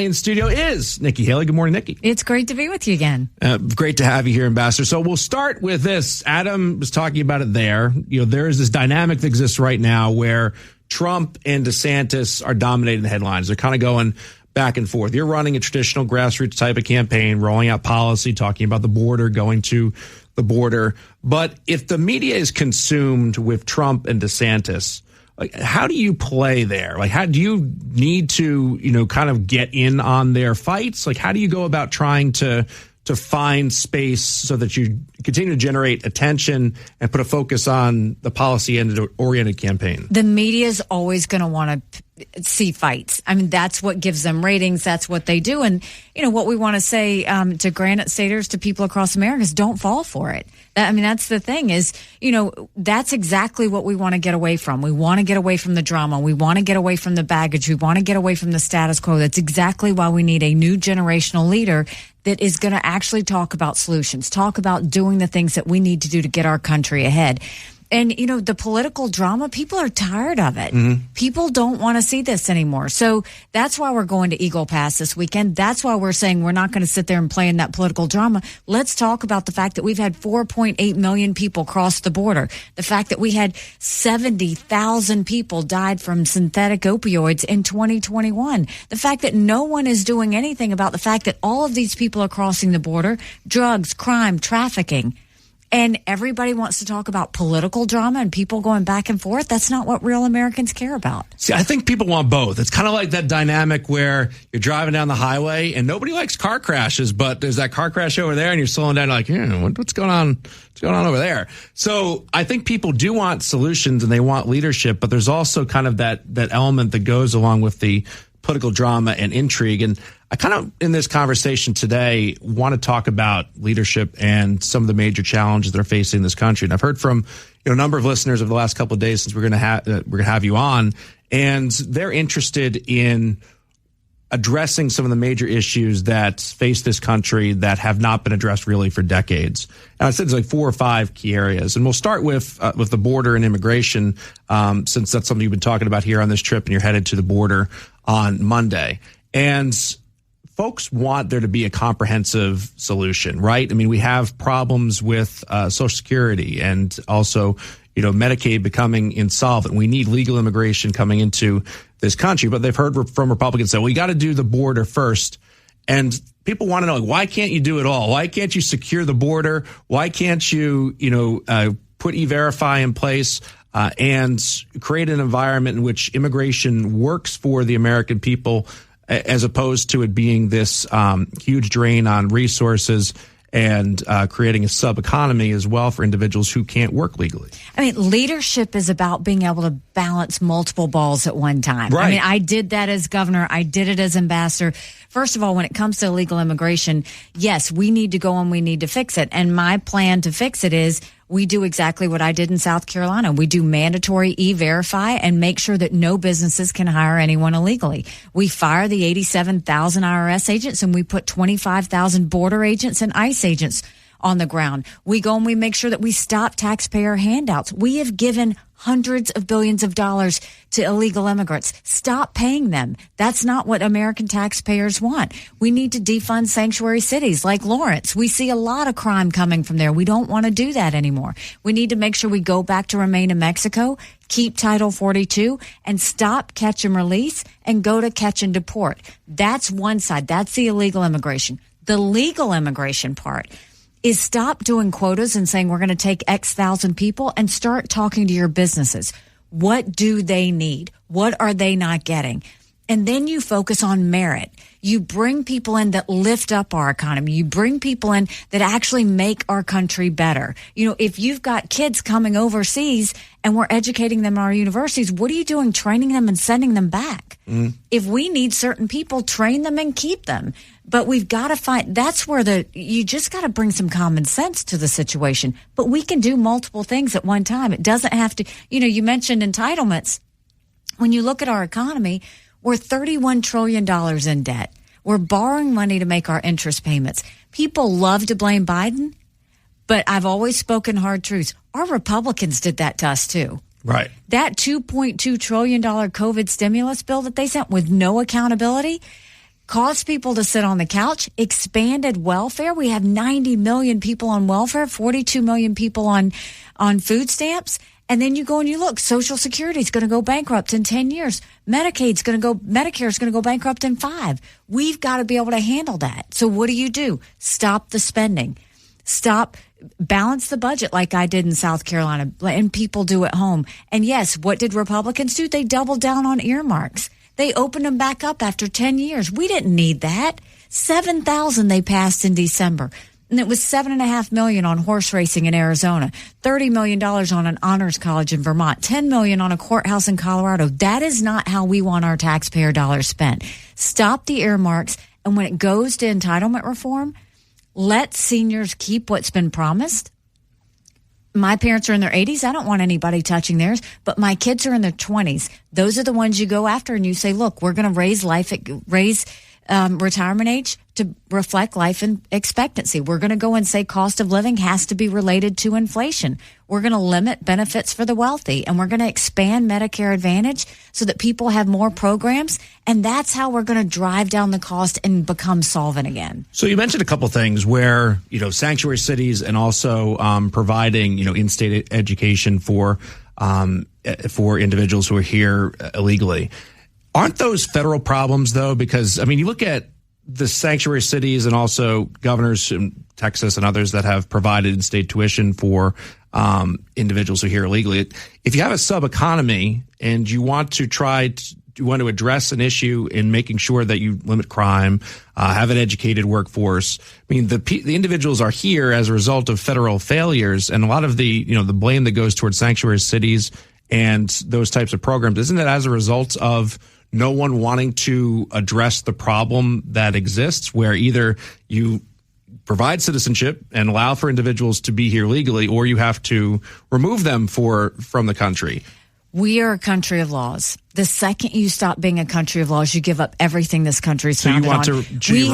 In studio is Nikki Haley. Good morning, Nikki. It's great to be with you again. Great to have you here, Ambassador. So we'll start with this. Adam was talking about it there. There is this dynamic that exists right now where Trump and DeSantis are dominating the headlines. They're kind of going back and forth. You're running a traditional grassroots type of campaign, rolling out policy, talking about the border, going to the border. But if the media is consumed with Trump and DeSantis, how do you play there? How do you need to, kind of get in on their fights? How do you go about trying to find space so that you continue to generate attention and put a focus on the policy-oriented campaign? The media is always going to want to see fights. I mean, that's what gives them ratings. That's what they do. And, what we want to say to Granite Staters, to people across America is don't fall for it. That's the thing is, that's exactly what we want to get away from. We want to get away from the drama. We want to get away from the baggage. We want to get away from the status quo. That's exactly why we need a new generational leader that is going to actually talk about solutions, talk about doing the things that we need to do to get our country ahead. And, the political drama, people are tired of it. Mm-hmm. People don't want to see this anymore. So that's why we're going to Eagle Pass this weekend. That's why we're saying we're not going to sit there and play in that political drama. Let's talk about the fact that we've had 4.8 million people cross the border. The fact that we had 70,000 people died from synthetic opioids in 2021. The fact that no one is doing anything about the fact that all of these people are crossing the border, drugs, crime, trafficking. And everybody wants to talk about political drama and people going back and forth. That's not what real Americans care about. See, I think people want both. It's kind of like that dynamic where you're driving down the highway and nobody likes car crashes, but there's that car crash over there and you're slowing down like, what's going on? What's going on over there? So I think people do want solutions and they want leadership, but there's also kind of that element that goes along with the political drama and intrigue. And I kind of, in this conversation today, want to talk about leadership and some of the major challenges that are facing this country. And I've heard from a number of listeners over the last couple of days since we're going to have you on, and they're interested in addressing some of the major issues that face this country that have not been addressed really for decades. And I said there's 4 or 5 key areas, and we'll start with the border and immigration, since that's something you've been talking about here on this trip, and you're headed to the border on Monday. And folks want there to be a comprehensive solution, right? I mean, we have problems with Social Security and also, Medicaid becoming insolvent. We need legal immigration coming into this country. But they've heard from Republicans say, well, we got to do the border first. And people want to know, why can't you do it all? Why can't you secure the border? Why can't you, put E-Verify in place and create an environment in which immigration works for the American people, as opposed to it being this huge drain on resources and creating a sub-economy as well for individuals who can't work legally? Leadership is about being able to balance multiple balls at one time. Right. I did that as governor. I did it as ambassador. First of all, when it comes to illegal immigration, yes, we need to go and we need to fix it. And my plan to fix it is we do exactly what I did in South Carolina. We do mandatory E-Verify and make sure that no businesses can hire anyone illegally. We fire the 87,000 IRS agents and we put 25,000 border agents and ICE agents on the ground. We go and we make sure that we stop taxpayer handouts. We have given hundreds of billions of dollars to illegal immigrants. Stop paying them. That's not what American taxpayers want. We need to defund sanctuary cities like Lawrence. We see a lot of crime coming from there. We don't want to do that anymore. We need to make sure we go back to remain in Mexico, keep Title 42, and stop catch and release and go to catch and deport. That's one side. That's the illegal immigration. The legal immigration part is stop doing quotas and saying we're going to take X thousand people and start talking to your businesses. What do they need? What are they not getting? And then you focus on merit. You bring people in that lift up our economy. You bring people in that actually make our country better. If you've got kids coming overseas and we're educating them in our universities, what are you doing training them and sending them back? If we need certain people, train them and keep them. But we've got to find, that's where you just got to bring some common sense to the situation. But we can do multiple things at one time. It doesn't have to, you mentioned entitlements. When you look at our economy, we're $31 trillion in debt. We're borrowing money to make our interest payments. People love to blame Biden, but I've always spoken hard truths. Our Republicans did that to us too. Right. That $2.2 trillion COVID stimulus bill that they sent with no accountability, caused people to sit on the couch, expanded welfare. We have 90 million people on welfare, 42 million people on food stamps. And then you go and you look, Social Security is going to go bankrupt in 10 years. Medicare is going to go bankrupt in 5. We've got to be able to handle that. So what do? Stop the spending. Balance the budget like I did in South Carolina and people do at home. And yes, what did Republicans do? They doubled down on earmarks. They opened them back up after 10 years. We didn't need that. 7,000 they passed in December. And it was $7.5 million on horse racing in Arizona, $30 million on an honors college in Vermont, $10 million on a courthouse in Colorado. That is not how we want our taxpayer dollars spent. Stop the earmarks. And when it goes to entitlement reform, let seniors keep what's been promised. My parents are in their 80s. I don't want anybody touching theirs, but my kids are in their 20s. Those are the ones you go after and you say, look, we're going to raise retirement age to reflect life expectancy. We're going to go and say cost of living has to be related to inflation. We're going to limit benefits for the wealthy, and we're going to expand Medicare Advantage so that people have more programs. And that's how we're going to drive down the cost and become solvent again. So you mentioned a couple things where, sanctuary cities and also providing, in-state education for individuals who are here illegally. Aren't those federal problems, though? Because, you look at the sanctuary cities and also governors in Texas and others that have provided in-state tuition for individuals who are here illegally. If you have a sub-economy and you want to address an issue in making sure that you limit crime, have an educated workforce. The individuals are here as a result of federal failures, and a lot of the blame that goes towards sanctuary cities and those types of programs, isn't it as a result of no one wanting to address the problem that exists, where either you provide citizenship and allow for individuals to be here legally, or you have to remove them from the country? We are a country of laws. The second you stop being a country of laws, you give up everything this country's founded on. We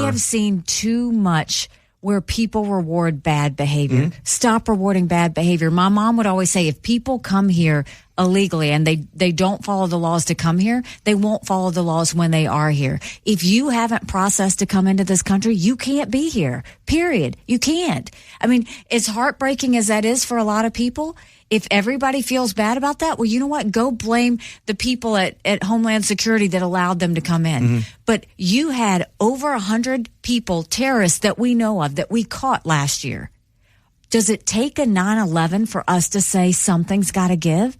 have seen too much where people reward bad behavior. Mm-hmm. Stop rewarding bad behavior. My mom would always say, if people come here illegally and they don't follow the laws to come here, they won't follow the laws when they are here. If you haven't processed to come into this country, you can't be here. Period. You can't. As heartbreaking as that is for a lot of people, if everybody feels bad about that, well, you know what? Go blame the people at Homeland Security that allowed them to come in. Mm-hmm. But you had over 100 people, terrorists that we know of, that we caught last year. Does it take a 9/11 for us to say something's got to give?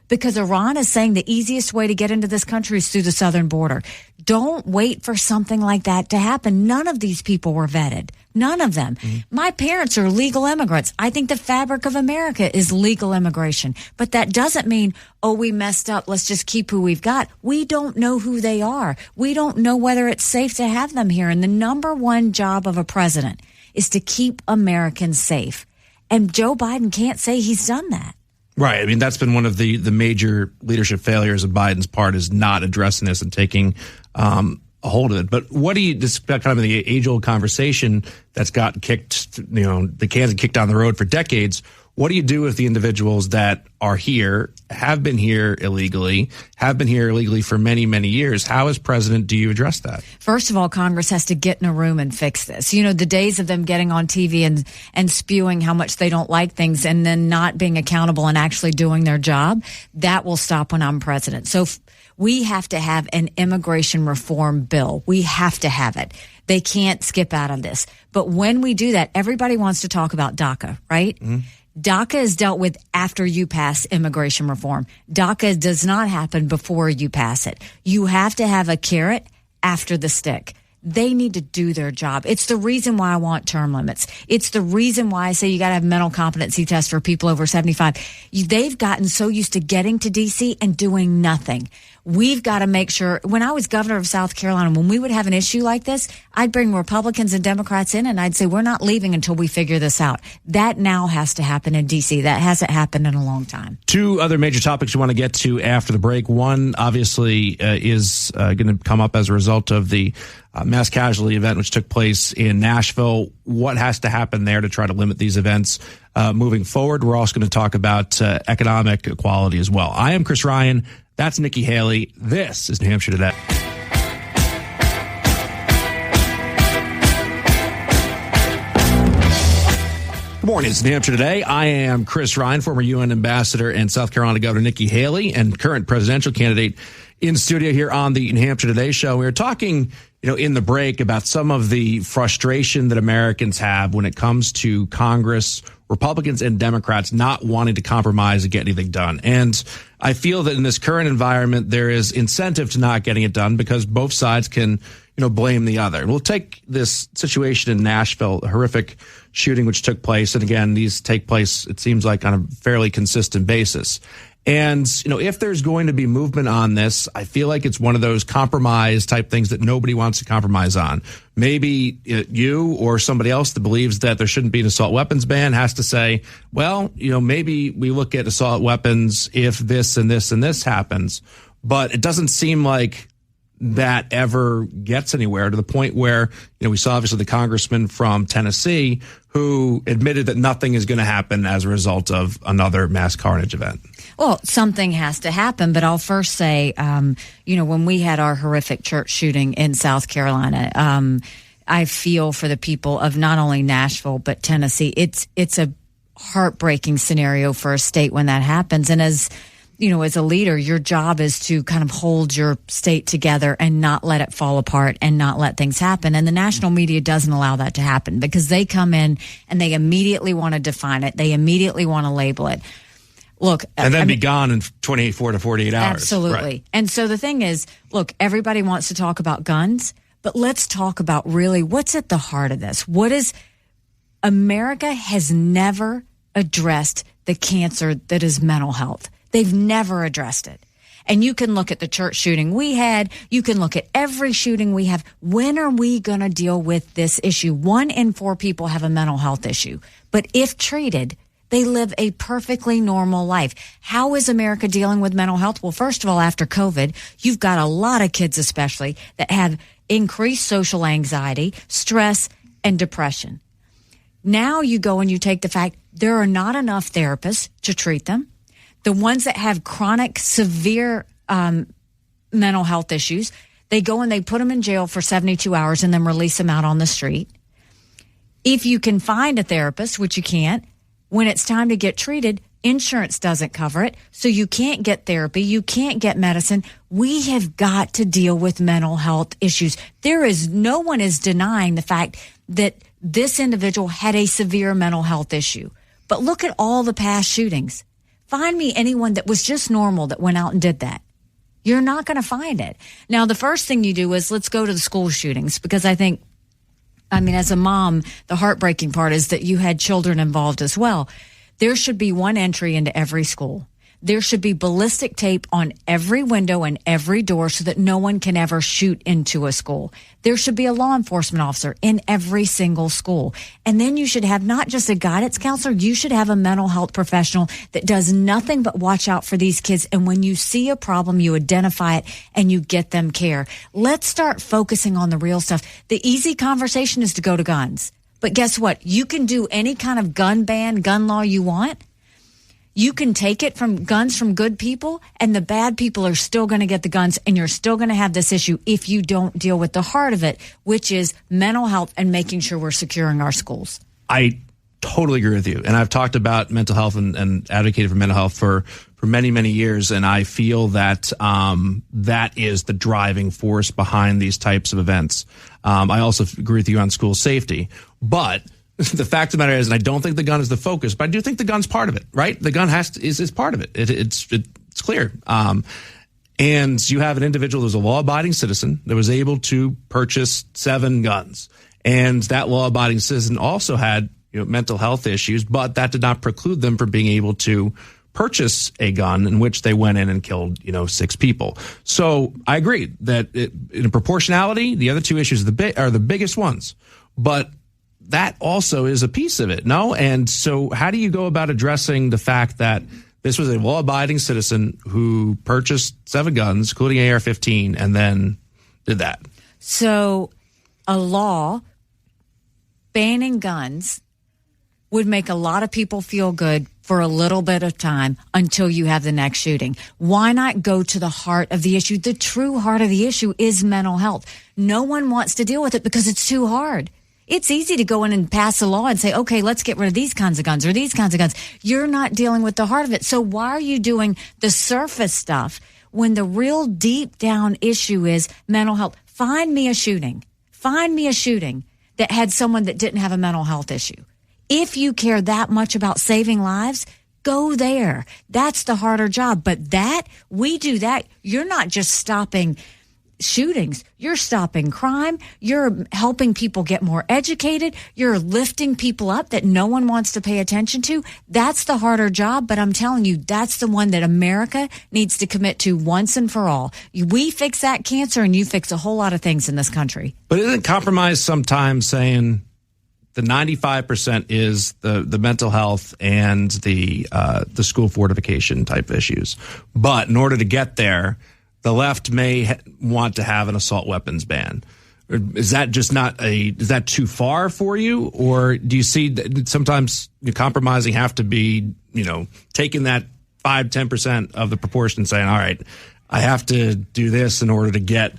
Because Iran is saying the easiest way to get into this country is through the southern border. Don't wait for something like that to happen. None of these people were vetted. None of them. Mm-hmm. My parents are legal immigrants. I think the fabric of America is legal immigration. But that doesn't mean, we messed up, let's just keep who we've got. We don't know who they are. We don't know whether it's safe to have them here. And the number one job of a president is to keep Americans safe. And Joe Biden can't say he's done that. Right. That's been one of the major leadership failures of Biden's part, is not addressing this and taking a hold of it. But what do you, this kind of the age-old conversation that's gotten kicked, the cans kicked down the road for decades. What do you do with the individuals that are here, have been here illegally for many, many years? How, as president, do you address that? First of all, Congress has to get in a room and fix this. The days of them getting on TV and spewing how much they don't like things and then not being accountable and actually doing their job, that will stop when I'm president. So we have to have an immigration reform bill. We have to have it. They can't skip out on this. But when we do that, everybody wants to talk about DACA, right? Mm-hmm. DACA is dealt with after you pass immigration reform. DACA does not happen before you pass it. You have to have a carrot after the stick. They need to do their job. It's the reason why I want term limits. It's the reason why I say you got to have mental competency tests for people over 75. They've gotten so used to getting to D.C. and doing nothing. We've got to make sure. When I was governor of South Carolina, when we would have an issue like this, I'd bring Republicans and Democrats in and I'd say, we're not leaving until we figure this out. That now has to happen in D.C. That hasn't happened in a long time. Two other major topics we want to get to after the break. One, obviously, is going to come up as a result of the mass casualty event which took place in Nashville. What has to happen there to try to limit these events moving forward? We're also going to talk about economic equality as well. I am Chris Ryan. That's Nikki Haley. This is New Hampshire Today. morning. It's New Hampshire Today. I am Chris Ryan, former UN ambassador and South Carolina Governor Nikki Haley, and current presidential candidate in studio here on the New Hampshire Today show. We were talking, in the break about some of the frustration that Americans have when it comes to Congress, Republicans and Democrats not wanting to compromise and get anything done. And I feel that in this current environment, there is incentive to not getting it done because both sides can, blame the other. We'll take this situation in Nashville, a horrific shooting which took place. And again, these take place, it seems like, on a fairly consistent basis. And, if there's going to be movement on this, I feel like it's one of those compromise type things that nobody wants to compromise on. Maybe you or somebody else that believes that there shouldn't be an assault weapons ban has to say, well, maybe we look at assault weapons if this and this and this happens. But it doesn't seem like that ever gets anywhere, to the point where, we saw obviously the congressman from Tennessee who admitted that nothing is going to happen as a result of another mass carnage event. Well, something has to happen, but I'll first say, when we had our horrific church shooting in South Carolina, I feel for the people of not only Nashville, but Tennessee. It's a heartbreaking scenario for a state when that happens. And as a leader, your job is to kind of hold your state together and not let it fall apart and not let things happen. And the national media doesn't allow that to happen because they come in and they immediately want to define it. They immediately want to label it. Look, and then be gone in 24 to 48 hours. Absolutely. Right. And so the thing is, look, everybody wants to talk about guns, but let's talk about really what's at the heart of this. America has never addressed the cancer that is mental health. They've never addressed it. And you can look at the church shooting we had. You can look at every shooting we have. When are we going to deal with this issue? 1 in 4 people have a mental health issue. But if treated, they live a perfectly normal life. How is America dealing with mental health? Well, first of all, after COVID, you've got a lot of kids especially that have increased social anxiety, stress, and depression. Now you go and you take the fact there are not enough therapists to treat them. The ones that have chronic, severe mental health issues, they go and they put them in jail for 72 hours and then release them out on the street. If you can find a therapist, which you can't, when it's time to get treated, insurance doesn't cover it, so you can't get therapy, you can't get medicine. We have got to deal with mental health issues. No one is denying the fact that this individual had a severe mental health issue. But look at all the past shootings. Find me anyone that was just normal that went out and did that. You're not going to find it. Now, the first thing you do is let's go to the school shootings, because as a mom, the heartbreaking part is that you had children involved as well. There should be one entry into every school. There should be ballistic tape on every window and every door so that no one can ever shoot into a school. There should be a law enforcement officer in every single school. And then you should have not just a guidance counselor, you should have a mental health professional that does nothing but watch out for these kids. And when you see a problem, you identify it and you get them care. Let's start focusing on the real stuff. The easy conversation is to go to guns. But guess what? You can do any kind of gun ban, gun law you want. You can take it from guns from good people, and the bad people are still going to get the guns, and you're still going to have this issue if you don't deal with the heart of it, which is mental health and making sure we're securing our schools. I totally agree with you. And I've talked about mental health and advocated for mental health for many, many years. And I feel that that is the driving force behind these types of events. I also agree with you on school safety. But the fact of the matter is, and I don't think the gun is the focus, but I do think the gun's part of it, right? The gun is part of it. It's clear. And you have an individual who's a law-abiding citizen that was able to purchase 7 guns. And that law-abiding citizen also had mental health issues, but that did not preclude them from being able to purchase a gun in which they went in and killed, 6 people. So I agree that in proportionality, the other 2 issues are the biggest ones. But that also is a piece of it, no? And so how do you go about addressing the fact that this was a law-abiding citizen who purchased 7 guns, including AR-15, and then did that? So a law banning guns would make a lot of people feel good for a little bit of time until you have the next shooting. Why not go to the heart of the issue? The true heart of the issue is mental health. No one wants to deal with it because it's too hard. It's easy to go in and pass a law and say, okay, let's get rid of these kinds of guns or these kinds of guns. You're not dealing with the heart of it. So why are you doing the surface stuff when the real deep down issue is mental health? Find me a shooting that had someone that didn't have a mental health issue. If you care that much about saving lives, go there. That's the harder job. But we do that. You're not just stopping shootings. You're stopping crime. You're helping people get more educated. You're lifting people up that no one wants to pay attention to. That's the harder job. But I'm telling you, that's the one that America needs to commit to once and for all. We fix that cancer and you fix a whole lot of things in this country. But isn't compromise sometimes saying the 95% is the mental health and the school fortification type issues? But in order to get there, the left may want to have an assault weapons ban. Is that just is that too far for you? Or do you see that sometimes compromising have to be, taking that 5-10% of the proportion and saying, all right, I have to do this in order to get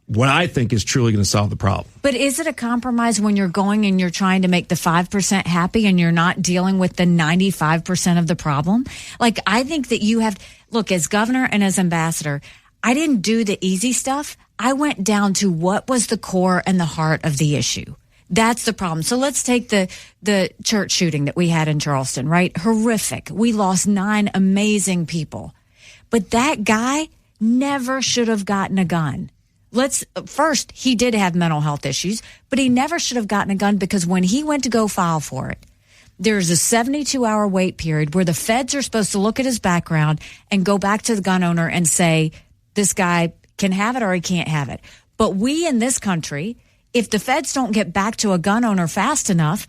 what I think is truly going to solve the problem. But is it a compromise when you're going and you're trying to make the 5% happy and you're not dealing with the 95% of the problem? Like, I think that you have, look, as governor and as ambassador, I didn't do the easy stuff. I went down to what was the core and the heart of the issue. That's the problem. So let's take the church shooting that we had in Charleston, right? Horrific. We lost 9 amazing people. But that guy never should have gotten a gun. First, he did have mental health issues, but he never should have gotten a gun because when he went to go file for it, there's a 72-hour wait period where the feds are supposed to look at his background and go back to the gun owner and say, this guy can have it or he can't have it. But we in this country, if the feds don't get back to a gun owner fast enough,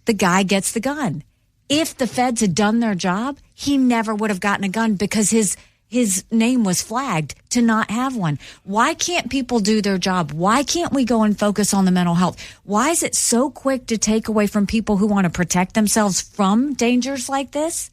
the guy gets the gun. If the feds had done their job, he never would have gotten a gun because his name was flagged to not have one. Why can't people do their job? Why can't we go and focus on the mental health? Why is it so quick to take away from people who want to protect themselves from dangers like this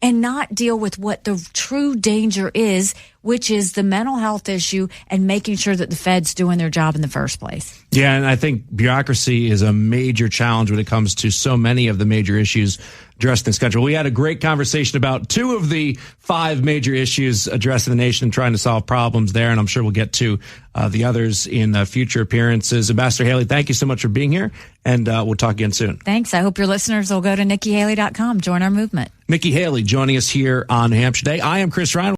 and not deal with what the true danger is, which is the mental health issue and making sure that the Fed's doing their job in the first place? Yeah, and I think bureaucracy is a major challenge when it comes to so many of the major issues addressed in this country. We had a great conversation about 2 of the 5 major issues addressing the nation and trying to solve problems there, and I'm sure we'll get to the others in future appearances. Ambassador Haley, thank you so much for being here, and we'll talk again soon. Thanks. I hope your listeners will go to NikkiHaley.com, join our movement. Nikki Haley joining us here on Hampshire Day. I am Chris Ryan.